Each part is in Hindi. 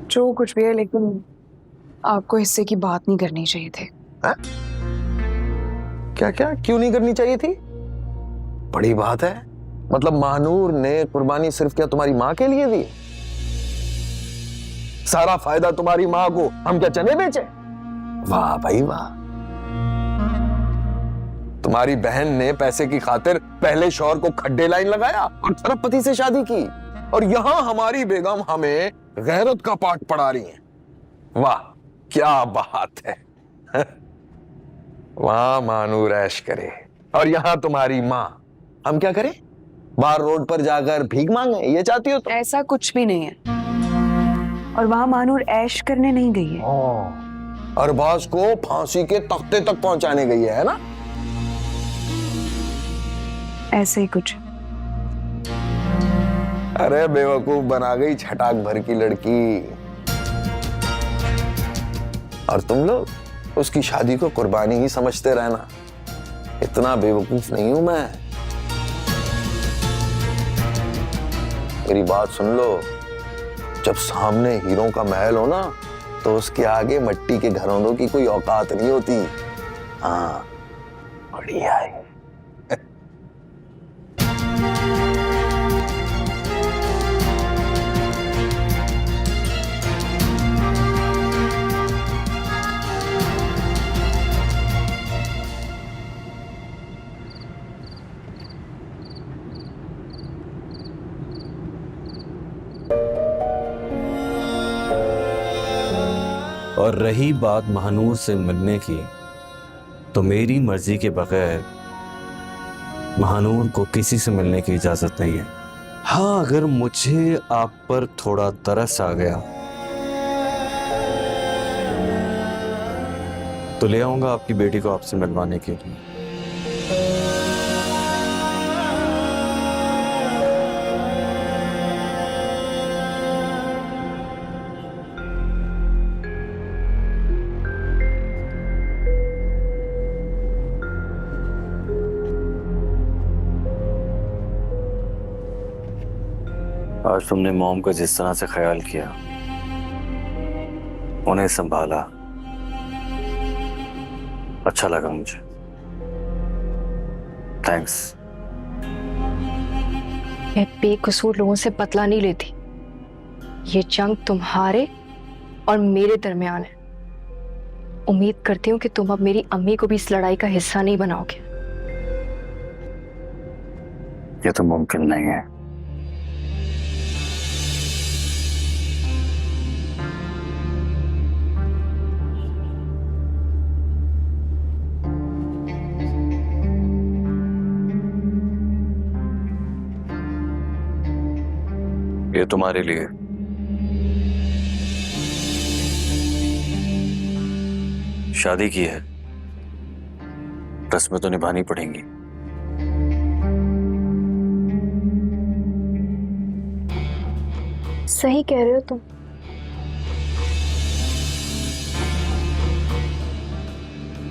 जो कुछ भी है, लेकिन आपको हिस्से की बात नहीं करनी चाहिए थी। हा? क्या क्या क्यों नहीं करनी चाहिए थी? बड़ी बात है। मतलब महानूर ने कुर्बानी सिर्फ क्या तुम्हारी माँ के लिए दी? सारा फायदा तुम्हारी माँ को हम क्या चने बेचे? वाह भाई वाह। तुम्हारी बहन ने पैसे की खातिर पहले शौहर को खड्डे लाइन लगाया और खरबपति से शादी की, और यहां हमारी बेगम हमें गैरत का पाठ पढ़ा रही है। वाह क्या बात है। वहां महानूर ऐश करे और यहां तुम्हारी माँ हम क्या करें? बाहर रोड पर जाकर भीख मांगे, ये चाहती हो तुम? ऐसा कुछ भी नहीं है, और वहां महानूर ऐश करने नहीं गई है। अरबाज को फांसी के तख्ते तक पहुंचाने गई है ना? ऐसे ही कुछ। अरे बेवकूफ बना गई छटाक भर की लड़की। और तुम लोग उसकी शादी को कुर्बानी ही समझते रहना। इतना बेवकूफ नहीं हूं मैं। मेरी बात सुन लो, जब सामने हीरों का महल हो ना, तो उसके आगे मिट्टी के घरौंदों की कोई औकात नहीं होती। हाँ बढ़िया है। और रही बात महानूर से मिलने की, तो मेरी मर्जी के बगैर महानूर को किसी से मिलने की इजाजत नहीं है। हाँ, अगर मुझे आप पर थोड़ा तरस आ गया तो ले आऊंगा आपकी बेटी को आपसे मिलवाने के लिए। आज तुमने मॉम का जिस तरह से ख्याल किया, उन्हें संभाला, अच्छा लगा मुझे। थैंक्स। मैं बेकसूर लोगों से बदला नहीं लेती। ये जंग तुम्हारे और मेरे दरमियान है। उम्मीद करती हूँ कि तुम अब मेरी अम्मी को भी इस लड़ाई का हिस्सा नहीं बनाओगे। ये तो मुमकिन नहीं है। ये तुम्हारे लिए। शादी की है, रस्में तो निभानी पड़ेंगी। सही कह रहे हो तुम।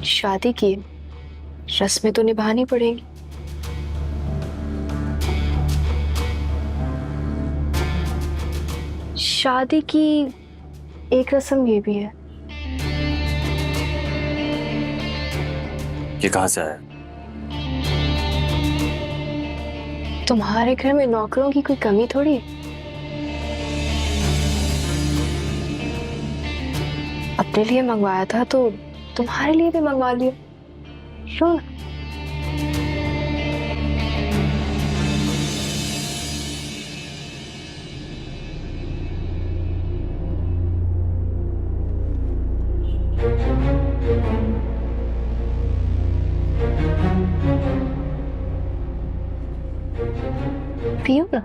शादी की है, रस्में तो निभानी पड़ेंगी। शादी की एक रस्म ये भी है। ये कहां से आया? तुम्हारे घर में नौकरों की कोई कमी थोड़ी है। अपने लिए मंगवाया था तो तुम्हारे लिए भी मंगवा लिया। क्यों ना? पियो ना।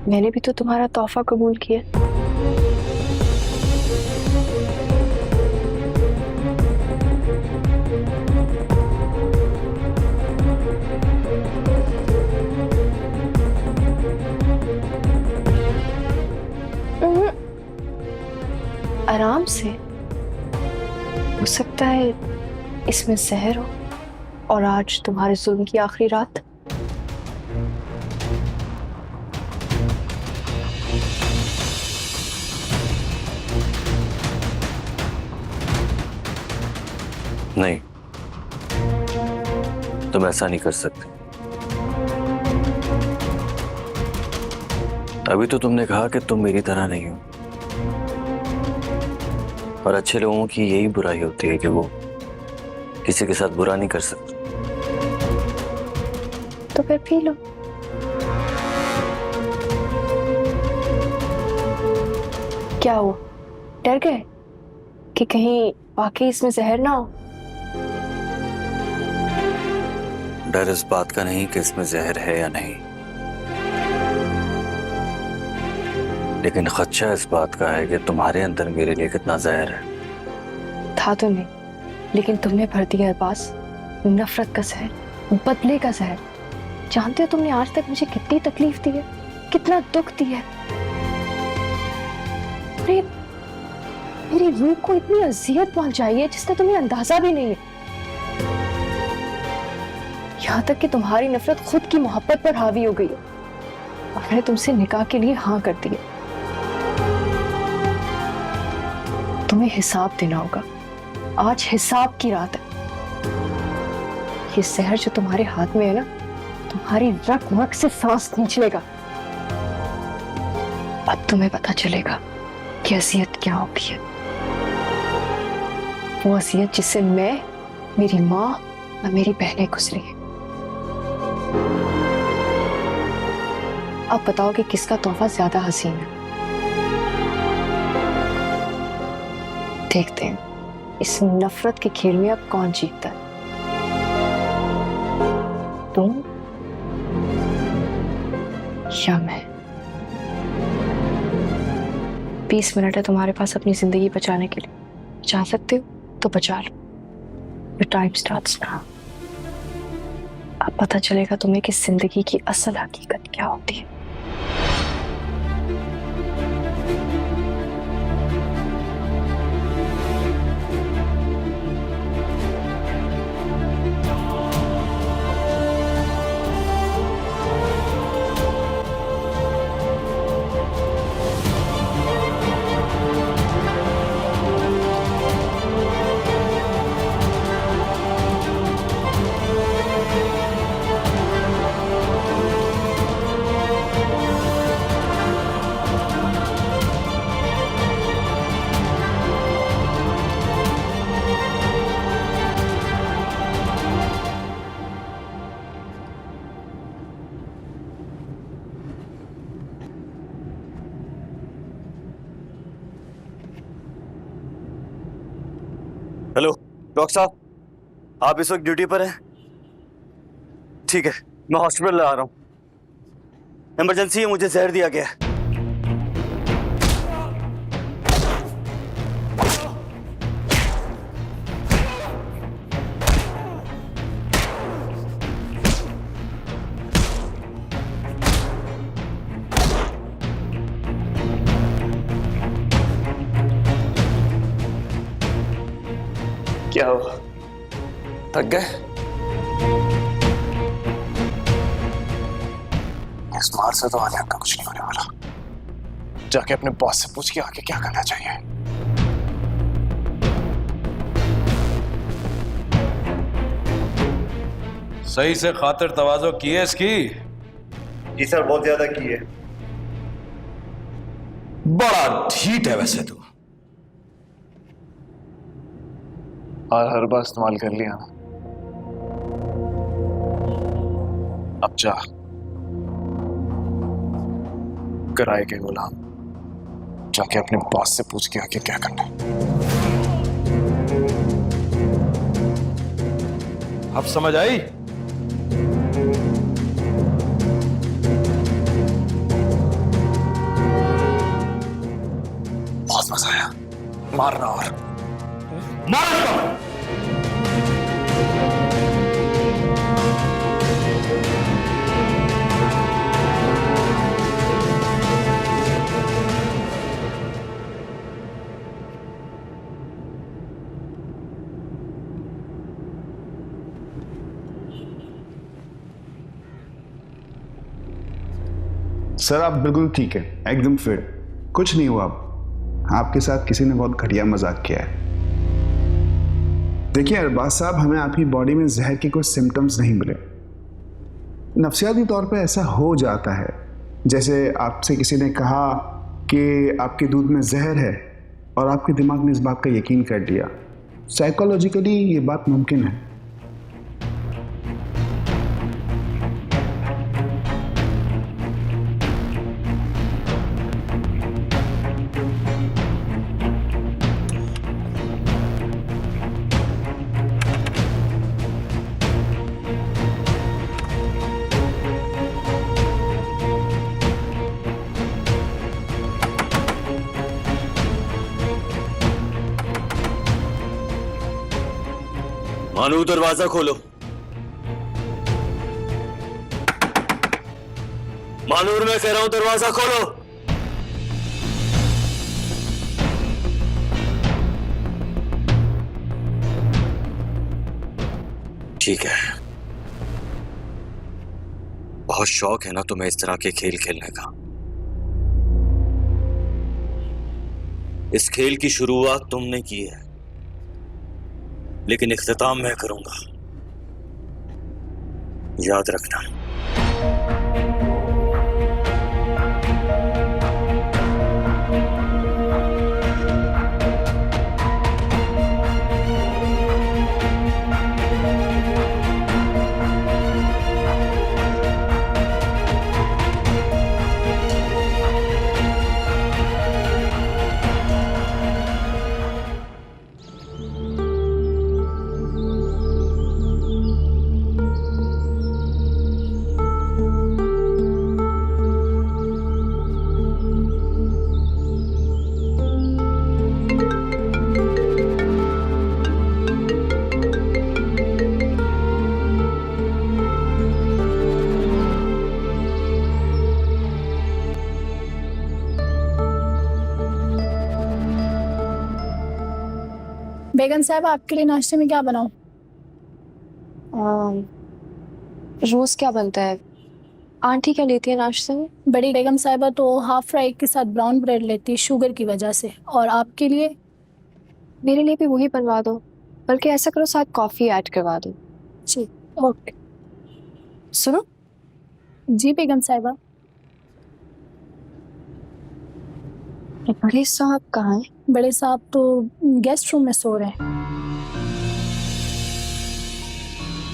मैंने भी तो तुम्हारा तोहफा कबूल किया। आराम से। हो सकता है इसमें जहर हो और आज तुम्हारे जुल्म की आखिरी रात। नहीं, तुम ऐसा नहीं कर सकते। अभी तो तुमने कहा कि तुम मेरी तरह नहीं हो, और अच्छे लोगों की यही बुराई होती है कि वो किसी के साथ बुरा नहीं कर सकते। तो फिर पी लो। क्या हो, डर गए कि कहीं वाकई इसमें जहर ना हो? डर इस बात का नहीं कि इसमें जहर है या नहीं, लेकिन खदशा इस बात का है कि तुम्हारे अंदर मेरे लिए कितना जहर है। था तो नहीं, लेकिन तुमने भर दिया अरबाज नफरत का जहर, बदले का जहर। जानते हो तुमने आज तक मुझे कितनी तकलीफ दी है, कितना दुख दिया है। मेरी रूह को इतनी अजियत पहुंचाई है जिसका तुम्हें अंदाजा भी नहीं है। यहां तक कि तुम्हारी नफरत खुद की मोहब्बत पर हावी हो गई है, और मैंने तुमसे निकाह के लिए हाँ कर दी है। तुम्हें हिसाब देना होगा, आज हिसाब की रात है। ये जहर जो तुम्हारे हाथ में है ना, तुम्हारी रग रग से सांस खींच लेगा। अब तुम्हें पता चलेगा कि अजियत क्या होती है। वो अजियत जिससे मैं, मेरी माँ और मेरी बहनें गुजरी हैं। अब बताओ कि किसका तोहफा ज्यादा हसीन है। देखते हैं इस नफरत के खेल में अब कौन जीतता है, तुम या मैं। 20 मिनट है तुम्हारे पास अपनी जिंदगी बचाने के लिए। बचा सकते हो तो बचा लो। Your time starts now। अब पता चलेगा तुम्हें कि जिंदगी की असल हकीकत क्या होती है। हेलो डॉक्टर साहब, आप इस वक्त ड्यूटी पर हैं? ठीक है, मैं हॉस्पिटल आ रहा हूँ। इमरजेंसी है, मुझे जहर दिया गया है। क्या हुआ? थक गए? इस मार से तो आलिया का कुछ नहीं होने वाला। जाके अपने बॉस से पूछ के आगे क्या करना चाहिए। सही से खातिर तवाज़ो की है इसकी? जी सर, बहुत ज्यादा की है। बड़ा ढीठ है वैसे तू। और हर बार इस्तेमाल कर लिया ना, अब जा किराए के गुलाम, जाके अपने बॉस से पूछ के आगे क्या करना है। अब समझ आई? बहुत मजा आया, मारना और मार। सर आप बिल्कुल ठीक है, एकदम फिट, कुछ नहीं हुआ। आपके साथ किसी ने बहुत घटिया मजाक किया है। देखिए अरबाज साहब, हमें आपकी बॉडी में जहर के कुछ सिम्टम्स नहीं मिले। नफ्सियाती तौर पे ऐसा हो जाता है, जैसे आपसे किसी ने कहा कि आपके दूध में जहर है और आपके दिमाग ने इस बात का यकीन कर लिया। साइकोलॉजिकली ये बात मुमकिन है। मानू, दरवाजा खोलो। मानूर, मैं कह रहा हूं दरवाजा खोलो। ठीक है, बहुत शौक है ना तुम्हें इस तरह के खेल खेलने का। इस खेल की शुरुआत तुमने की है, लेकिन इख्तिताम मैं करूंगा, याद रखना। बेगम साहब, आपके लिए नाश्ते में क्या बनाऊं? रोज क्या बनता है? आंटी क्या लेती है नाश्ते में? बड़ी बेगम साहिबा तो हाफ फ्राई के साथ ब्राउन ब्रेड लेती है शुगर की वजह से। और आपके लिए? मेरे लिए भी वही बनवा दो, बल्कि ऐसा करो साथ कॉफी ऐड करवा दो। जी, ओके। सुनो। जी बेगम साहिबा। बड़े साहब कहाँ हैं? बड़े साहब तो गेस्ट रूम में सो रहे हैं।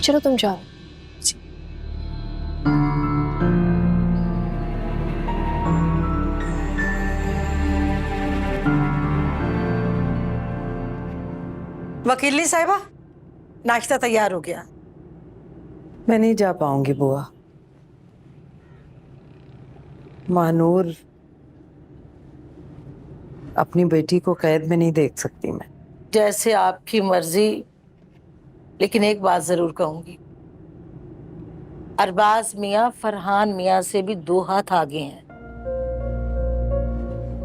चलो तुम जाओ। वकीली साहिबा, नाश्ता तैयार हो गया। मैं नहीं जा पाऊंगी बुआ। मानूर, अपनी बेटी को कैद में नहीं देख सकती मैं। जैसे आपकी मर्जी, लेकिन एक बात जरूर कहूंगी, अरबाज मियाँ फरहान मियाँ से भी 2 हाथ आगे हैं।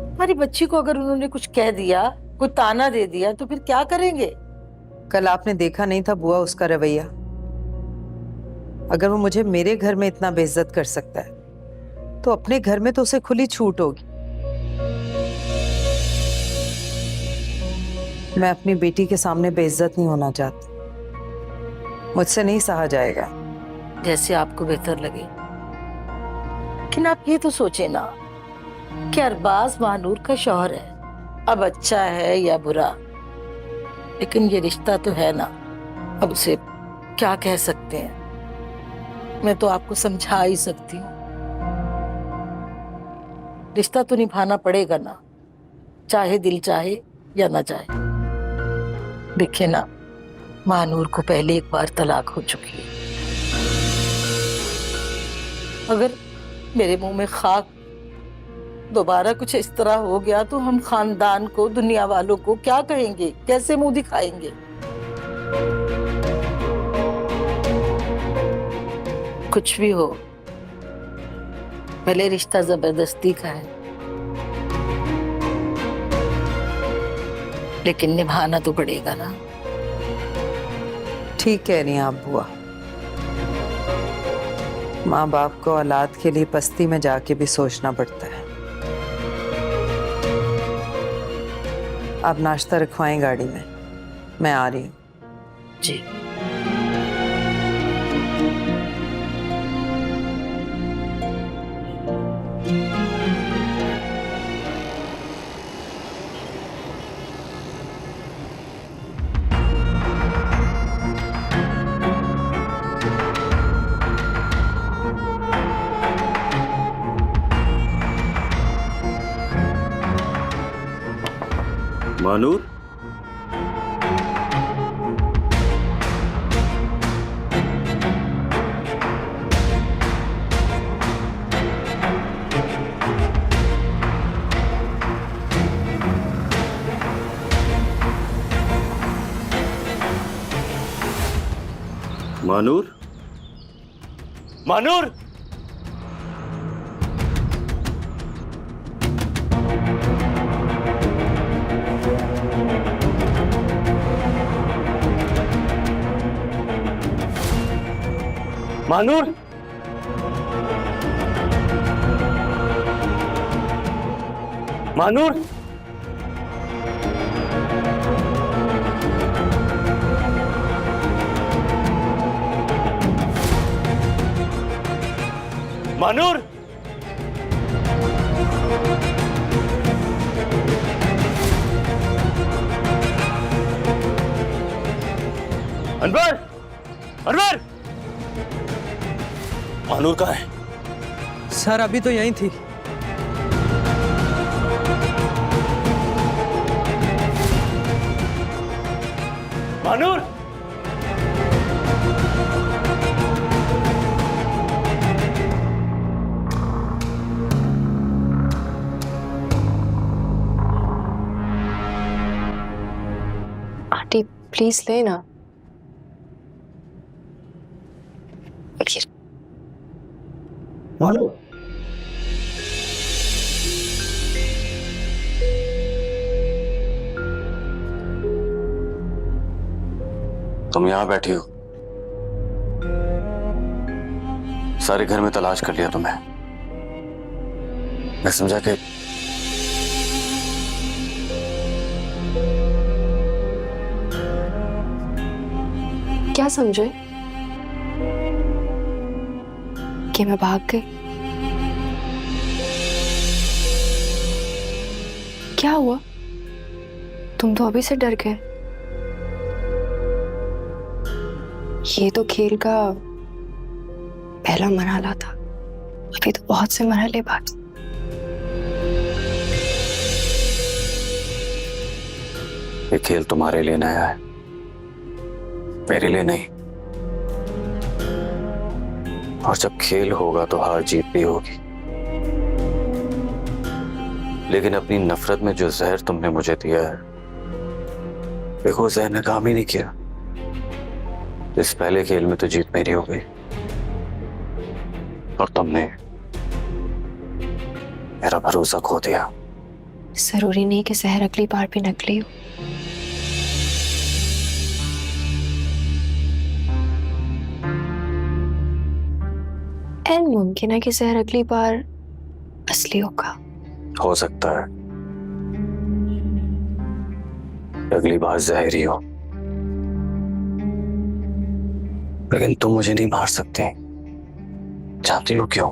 हमारी बच्ची को अगर उन्होंने कुछ कह दिया, कोई ताना दे दिया, तो फिर क्या करेंगे? कल आपने देखा नहीं था बुआ उसका रवैया। अगर वो मुझे मेरे घर में इतना बेइज्जत कर सकता है, तो अपने घर में तो उसे खुली छूट होगी। मैं अपनी बेटी के सामने बेइज्जत नहीं होना चाहती, मुझसे नहीं सहा जाएगा। जैसे आपको बेहतर लगे, लेकिन आप ये तो सोचे ना कि अरबाज मानूर का शौहर है। अब अच्छा है या बुरा, लेकिन ये रिश्ता तो है ना। अब उसे क्या कह सकते हैं? मैं तो आपको समझा ही सकती हूँ। रिश्ता तो निभाना पड़ेगा ना, चाहे दिल चाहे या ना चाहे। देखिए ना, मानूर को पहले एक बार तलाक हो चुकी है। अगर मेरे मुंह में खाक दोबारा कुछ इस तरह हो गया तो हम खानदान को, दुनिया वालों को क्या कहेंगे, कैसे मुंह दिखाएंगे? कुछ भी हो, पहले रिश्ता जबरदस्ती का है, लेकिन निभाना तो पड़ेगा ना। ठीक कह रही हैं आप बुआ। माँ बाप को औलाद के लिए पस्ती में जाके भी सोचना पड़ता है। आप नाश्ता रखवाएं गाड़ी में, मैं आ रही हूँ। जी। मानूर, मानूर, मानूर, मानूर, मानूर, मानूर, अनवर, अनवर, मानूर कहाँ है? सर अभी तो यहीं थी। मानूर, आंटी प्लीज लेना। मानूर, तुम यहां बैठी हो, सारे घर में तलाश कर लिया तुम्हें। मैं समझा कि क्या समझे कि मैं भाग गई? क्या हुआ? तुम तो अभी से डर गए। ये तो खेल का पहला मरहला था, अभी तो बहुत से मरहले बाकी। ये खेल तुम्हारे लिए नया है, मेरे लिए नहीं। और जब खेल होगा तो हार जीत भी होगी। लेकिन अपनी नफरत में जो जहर तुमने मुझे दिया है, देखो जहर ने काम ही नहीं किया। इस पहले खेल में तो जीत मेरी हो गई और तुमने मेरा भरोसा खो दिया। जरूरी नहीं कि जहर अगली बार भी नकली हो। एन मुमकिन है कि जहर अगली बार असली होगा। हो सकता है अगली बार जहर ही हो, लेकिन तुम मुझे नहीं मार सकते। जानती हो क्यों?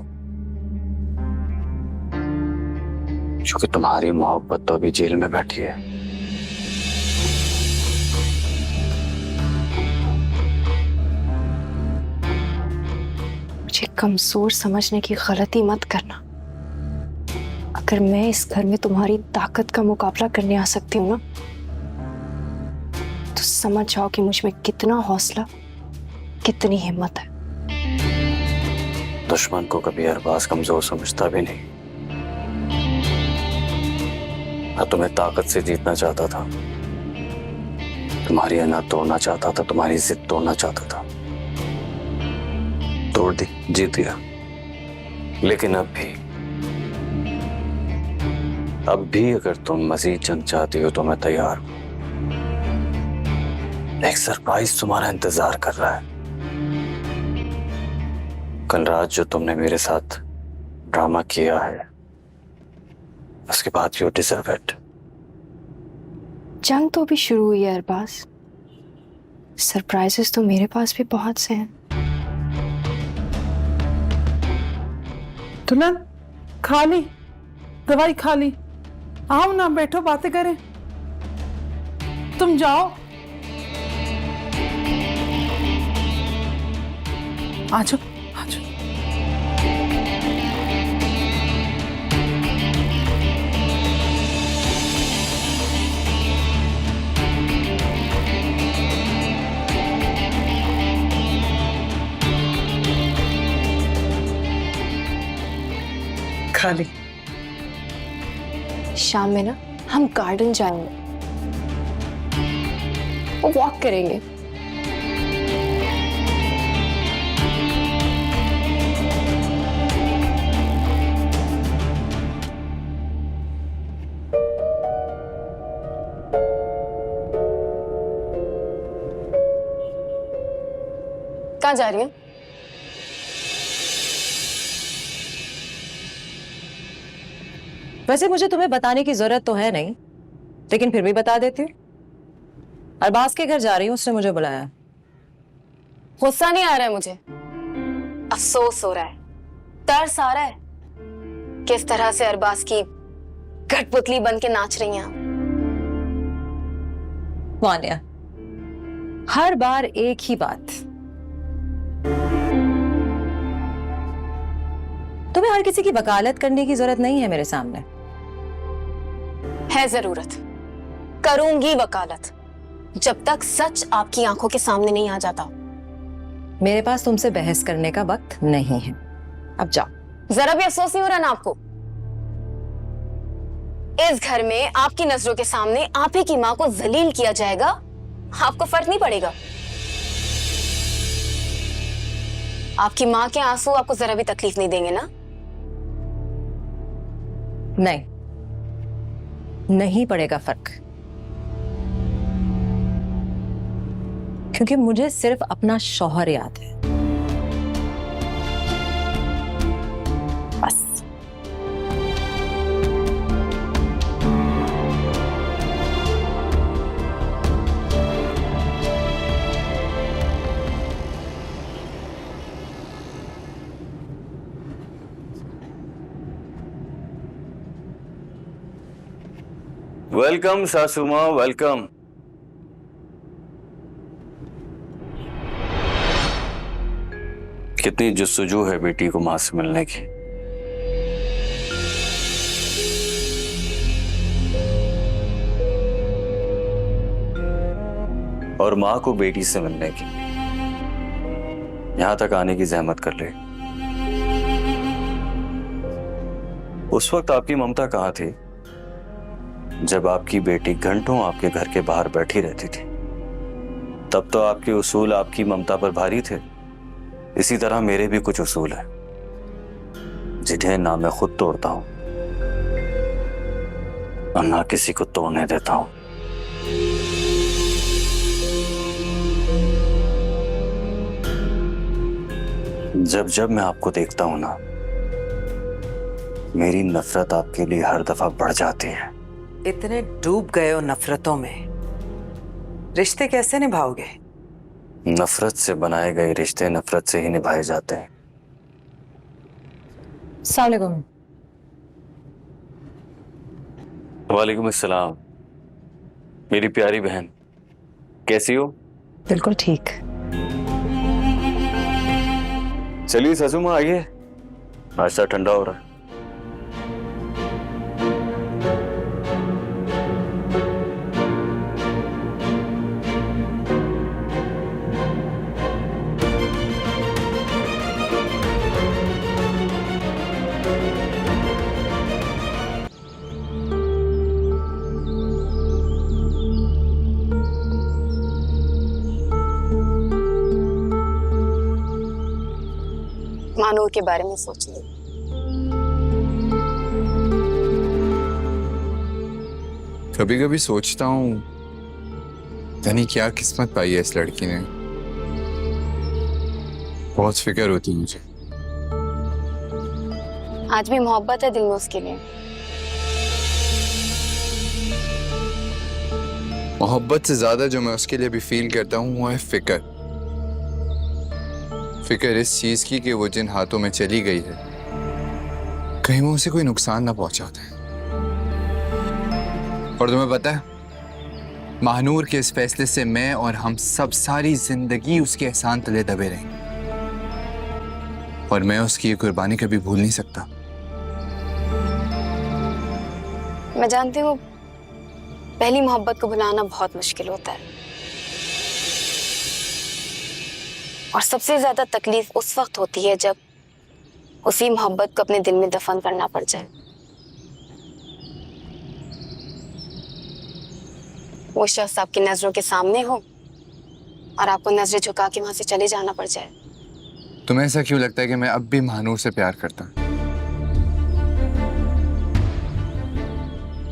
क्योंकि तुम्हारी मोहब्बत तो अभी जेल में बैठी है। मुझे कमजोर समझने की गलती मत करना। अगर मैं इस घर में तुम्हारी ताकत का मुकाबला करने आ सकती हूँ ना, तो समझ जाओ कि मुझ में कितना हौसला, कितनी हिम्मत है। दुश्मन को कभी अरबाज कमजोर समझता भी नहीं। मैं तुम्हें ताकत से जीतना चाहता था, तुम्हारी अना तोड़ना चाहता था, तुम्हारी जिद तोड़ना चाहता था। तोड़ दी, जीत गया। लेकिन अब भी अगर तुम मजीद जंग चाहती हो तो मैं तैयार हूं। एक सरप्राइज तुम्हारा इंतजार कर रहा है। कल रात जो तुमने मेरे साथ ड्रामा किया है, उसके बाद यू डिजर्व इट। जंग तो अभी शुरू हुई है अरबाज, सरप्राइजेस तो मेरे पास भी बहुत से हैं। दुल्हन खा ली, दवाई खा ली, आओ ना बैठो बातें करें। तुम जाओ, आ जाओ आ जाओ। खा ली। शाम में ना हम गार्डन जाएंगे, वॉक करेंगे। कहाँ जा रही है? वैसे मुझे तुम्हें बताने की जरूरत तो है नहीं, लेकिन फिर भी बता देती हूँ। अरबाज के घर जा रही हूँ, उसने मुझे बुलाया। गुस्सा नहीं आ रहा है मुझे, अफसोस हो रहा है, तरस आ रहा है। किस तरह से अरबाज की कठपुतली बन के नाच रही हैं आप। वानिया, हर बार एक ही बात। तुम्हें हर किसी की वकालत करने की जरूरत नहीं है मेरे सामने। है जरूरत, करूंगी वकालत, जब तक सच आपकी आंखों के सामने नहीं आ जाता। मेरे पास तुमसे बहस करने का वक्त नहीं है, अब जाओ। जरा भी अफसोस नहीं हो रहा ना आपको? इस घर में आपकी नजरों के सामने आप ही की मां को जलील किया जाएगा, आपको फर्क नहीं पड़ेगा। आपकी मां के आंसू आपको जरा भी तकलीफ नहीं देंगे ना? नहीं, नहीं पड़ेगा फर्क, क्योंकि मुझे सिर्फ अपना शौहर याद है, बस। वेलकम सासू माँ, वेलकम। कितनी जुस्सुजू है बेटी को मां से मिलने की। और मां को बेटी से मिलने की, यहां तक आने की जहमत कर ले। उस वक्त आपकी ममता कहां थी जब आपकी बेटी घंटों आपके घर के बाहर बैठी रहती थी? तब तो आपके उसूल आपकी ममता पर भारी थे। इसी तरह मेरे भी कुछ उसूल हैं जिन्हें ना मैं खुद तोड़ता हूं और ना किसी को तोड़ने देता हूं। जब जब मैं आपको देखता हूं ना, मेरी नफरत आपके लिए हर दफा बढ़ जाती है। इतने डूब गए हो नफरतों में, रिश्ते कैसे निभाओगे? नफरत से बनाए गए रिश्ते नफरत से ही निभाए जाते हैं। अस्सलाम वालेकुम। वालेकुम अस्सलाम। मेरी प्यारी बहन, कैसी हो? बिल्कुल ठीक। चलिए सासू माँ, आइए, नाश्ता ठंडा हो रहा है। मानूर के बारे में सोच ली। कभी कभी सोचता हूँ, यानी क्या किस्मत पाई है इस लड़की ने। बहुत फिक्र होती है मुझे। आज भी मोहब्बत है दिल में उसके लिए। मोहब्बत से ज्यादा जो मैं उसके लिए भी फील करता हूँ वो है फिक्र। फिक्र इस चीज की कि वो जिन हाथों में चली गई है कहीं वो उसे कोई नुकसान ना पहुंचा दे। और तुम्हें पता है, महानूर के इस फैसले से मैं और हम सब सारी जिंदगी उसके एहसान तले दबे रहेंगे और मैं उसकी ये कुर्बानी कभी भूल नहीं सकता। मैं जानती हूँ पहली मोहब्बत को भुलाना बहुत मुश्किल होता है और सबसे ज्यादा तकलीफ उस वक्त होती है जब उसी मोहब्बत को अपने दिल में दफन करना पड़ जाए। वो शख्स आपकी नजरों के सामने हो और आपको नजरें झुका के वहां से चले जाना पड़ जाए। तुम्हें ऐसा क्यों लगता है कि मैं अब भी महानूर से प्यार करता हूँ?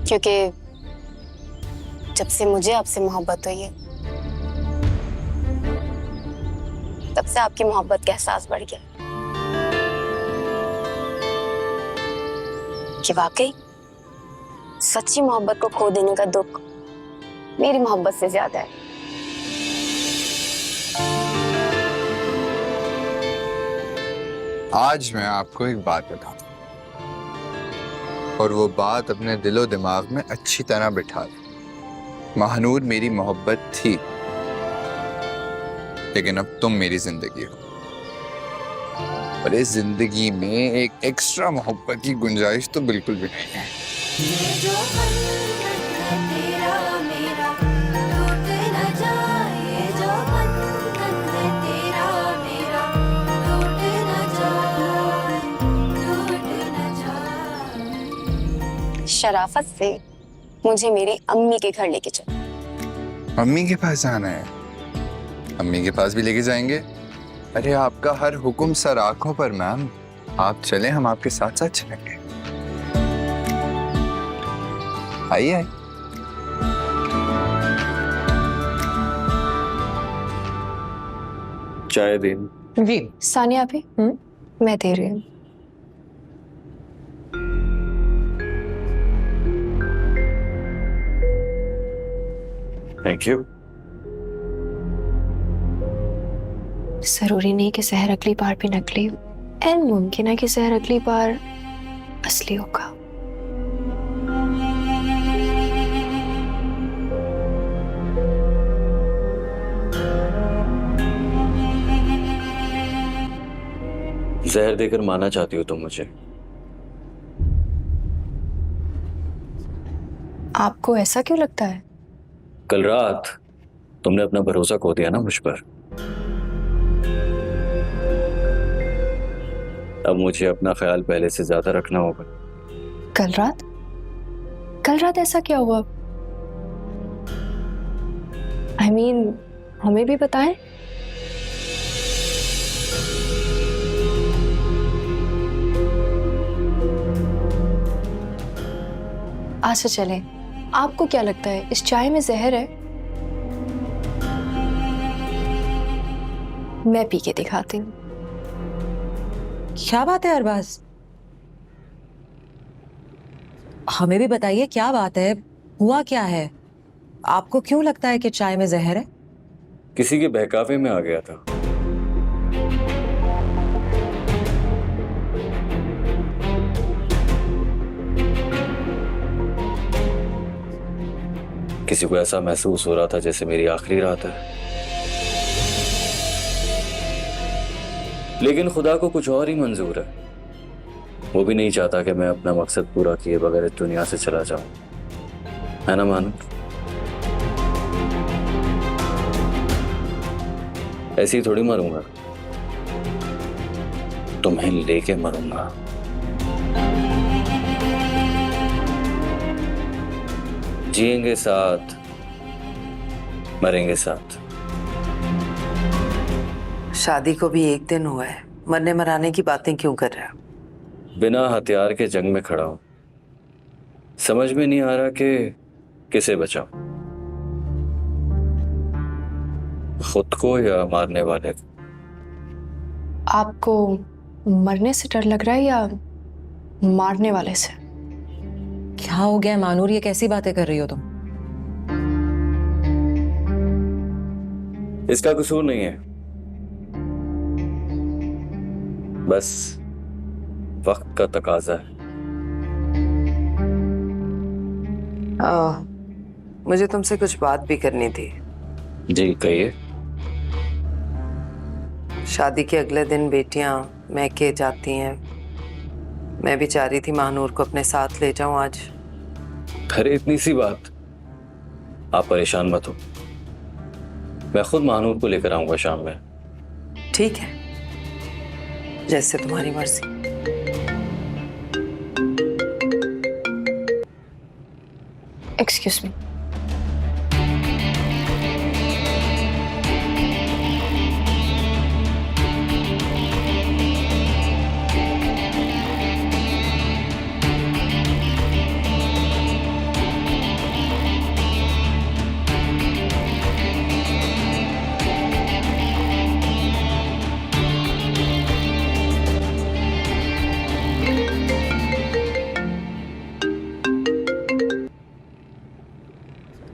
क्योंकि जब से मुझे आपसे मोहब्बत हुई है तब से आपकी मोहब्बत का एहसास बढ़ गया कि वाकई सच्ची मोहब्बत को खो देने का दुख मेरी मोहब्बत से ज्यादा है। आज मैं आपको एक बात बताता हूँ और वो बात अपने दिलो दिमाग में अच्छी तरह बिठा लो। महानूर मेरी मोहब्बत थी लेकिन अब तुम मेरी जिंदगी हो और इस जिंदगी में एक एक्स्ट्रा मोहब्बत की गुंजाइश तो बिल्कुल भी नहीं है। शराफत से मुझे मेरी अम्मी के घर लेके चलो। अम्मी के पास जाना है? अम्मी के पास भी लेके जाएंगे। अरे आपका हर हुक्म सर आंखों पर मैम, आप चलें, हम आपके साथ साथ चलेंगे। आइए आइए। चाय दें? जी सानिया भी मैं दे रही हूँ। Thank you. जरूरी नहीं कि शहर अगली बार भी नकली हो, एन मुमकिन है कि शहर अगली बार असली होगा। जहर देकर माना चाहती हो तुम मुझे? आपको ऐसा क्यों लगता है? कल रात तुमने अपना भरोसा खो दिया ना मुझ पर। अब मुझे अपना ख्याल पहले से ज्यादा रखना होगा। कल रात ऐसा क्या हुआ? I mean, हमें भी बताएं। अच्छा चलें, आपको क्या लगता है इस चाय में जहर है? मैं पी के दिखाती हूँ। क्या बात है अरबाज, हमें भी बताइए क्या बात है, हुआ क्या है? आपको क्यों लगता है कि चाय में जहर है? किसी के बहकावे में आ गया था। किसी को ऐसा महसूस हो रहा था जैसे मेरी आखिरी रात है, लेकिन खुदा को कुछ और ही मंजूर है। वो भी नहीं चाहता कि मैं अपना मकसद पूरा किए बगैर इस दुनिया से चला जाऊं, है ना मानू? ऐसे ही थोड़ी मरूंगा, तुम्हें लेके मरूंगा। जिएंगे साथ, मरेंगे साथ। शादी को भी एक दिन हुआ है, मरने मराने की बातें क्यों कर रहे हो? बिना हथियार के जंग में खड़ा हूं, समझ में नहीं आ रहा कि किसे बचाऊं, खुद को या मारने वाले को। आपको मरने से डर लग रहा है या मारने वाले से? क्या हो गया मानूर, ये कैसी बातें कर रही हो तुम? इसका कसूर नहीं है, बस वक्त का तकाजा है। मुझे तुमसे कुछ बात भी करनी थी। जी कहिए। शादी के अगले दिन बेटियां मैके जाती हैं। मैं भी चाह रही थी महानूर को अपने साथ ले जाऊं आज। अरे इतनी सी बात, आप परेशान मत हो, मैं खुद महानूर को लेकर आऊंगा शाम में। ठीक है, जैसे तुम्हारी मर्जी। Excuse me.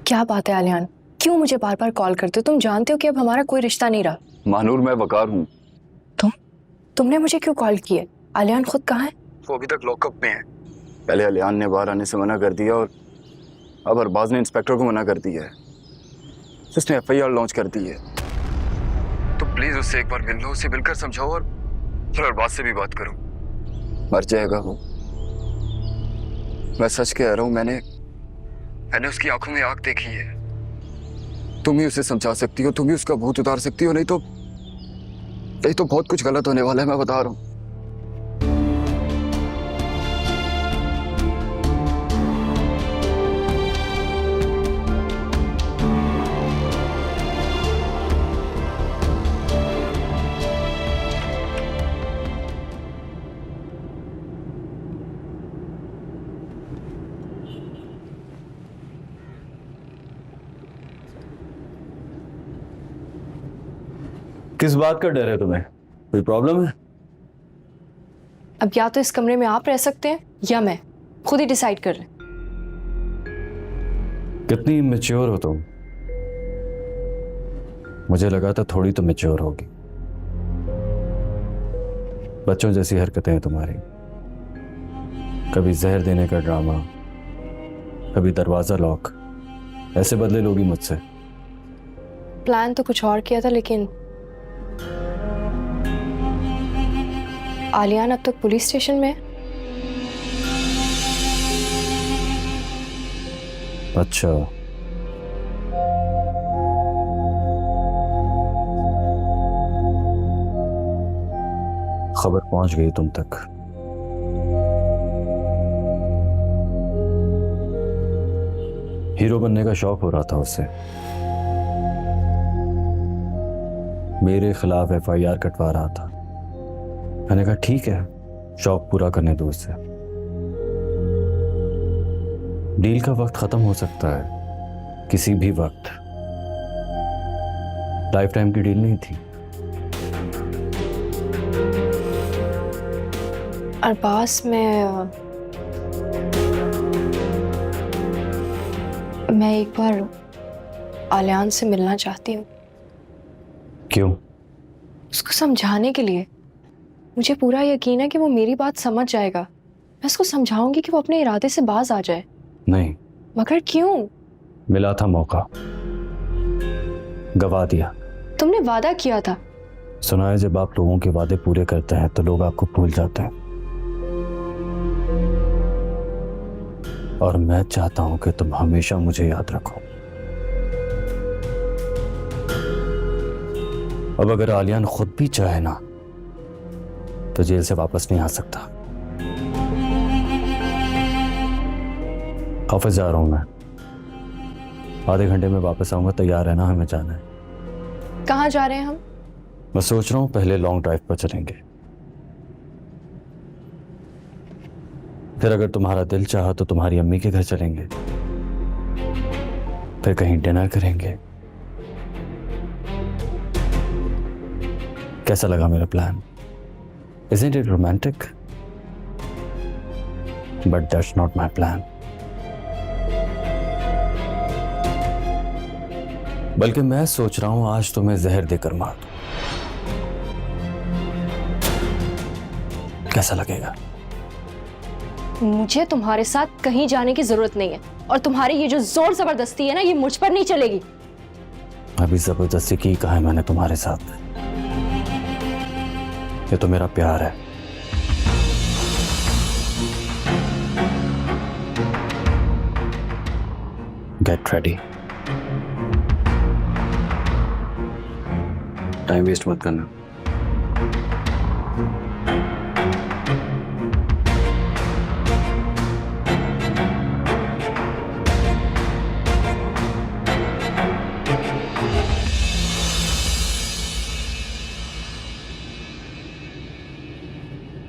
क्या बात है आलियान, क्यों मुझे बार बार कॉल करते हो? तुम जानते हो कि अब हमारा कोई रिश्ता नहीं रहा। महानूर, मैं वकार हूँ। तुमने मुझे क्यों कॉल किया? आलियान खुद कहाँ है? वो अभी तक लॉकअप में है। पहले अलियान ने बाहर आने से मना कर दिया और अब अरबाज ने इंस्पेक्टर को मना कर दिया है। उसने FIR लॉन्च कर दी है। तो प्लीज उससे एक बार मिल लो, उसे मिलकर समझाओ और फिर अरबाज से भी बात करो। मर जाएगा वो, मैं सच कह रहा हूँ। मैंने उसकी आंखों में आग देखी है। तुम ही उसे समझा सकती हो, तुम ही उसका भूत उतार सकती हो, नहीं तो बहुत कुछ गलत होने वाला है, मैं बता रहा हूँ। किस बात का डर है तुम्हें? कोई प्रॉब्लम है? अब या तो इस कमरे में आप रह सकते हैं या मैं, खुद ही डिसाइड कर रहे हैं। कितनी मैच्योर हो तुम। मुझे लगा था थोड़ी तो मैच्योर होगी। बच्चों जैसी हरकतें हैं तुम्हारी। कभी जहर देने का ड्रामा, कभी दरवाजा लॉक। ऐसे बदले लोगी मुझसे। प्लान तो कुछ और किया था, लेकिन आलियान अब तक पुलिस स्टेशन में है। अच्छा, खबर पहुंच गई तुम तक। हीरो बनने का शौक हो रहा था उससे। मेरे खिलाफ FIR कटवा रहा था। मैंने कहा ठीक है, शौक पूरा करने दो उससे। डील का वक्त खत्म हो सकता है किसी भी वक्त। लाइफ टाइम की डील नहीं थी। अरबाज, मैं एक बार आलियान से मिलना चाहती हूँ। क्यों? उसको समझाने के लिए। मुझे पूरा यकीन है कि वो मेरी बात समझ जाएगा। मैं उसको समझाऊंगी कि वो अपने इरादे से बाज आ जाए। नहीं। मगर क्यों? मिला था मौका, गवा दिया। तुमने वादा किया था। सुना है जब आप लोगों के वादे पूरे करते हैं तो लोग आपको भूल जाते हैं, और मैं चाहता हूं कि तुम हमेशा मुझे याद रखो। अब अगर आलियान खुद भी चाहे ना तो जेल से वापस नहीं आ सकता। ऑफिस जा रहा हूं मैं, आधे घंटे में वापस आऊंगा। तैयार है ना? हमें जाना है। कहाँ जा रहे हैं हम? मैं सोच रहा हूं पहले लॉन्ग ड्राइव पर चलेंगे, फिर अगर तुम्हारा दिल चाहा तो तुम्हारी अम्मी के घर चलेंगे, फिर कहीं डिनर करेंगे। कैसा लगा मेरा plan? Isn't it romantic? But that's not my plan. बल्कि मैं सोच रहा हूं आज तुम्हें जहर देकर मार दूं। कैसा लगेगा? मुझे तुम्हारे साथ कहीं जाने की जरूरत नहीं है, और तुम्हारी ये जो जोर जबरदस्ती है ना, ये मुझ पर नहीं चलेगी। अभी जबरदस्ती की कहा है मैंने तुम्हारे साथ? ये तो मेरा प्यार है। Get ready. टाइम वेस्ट मत करना।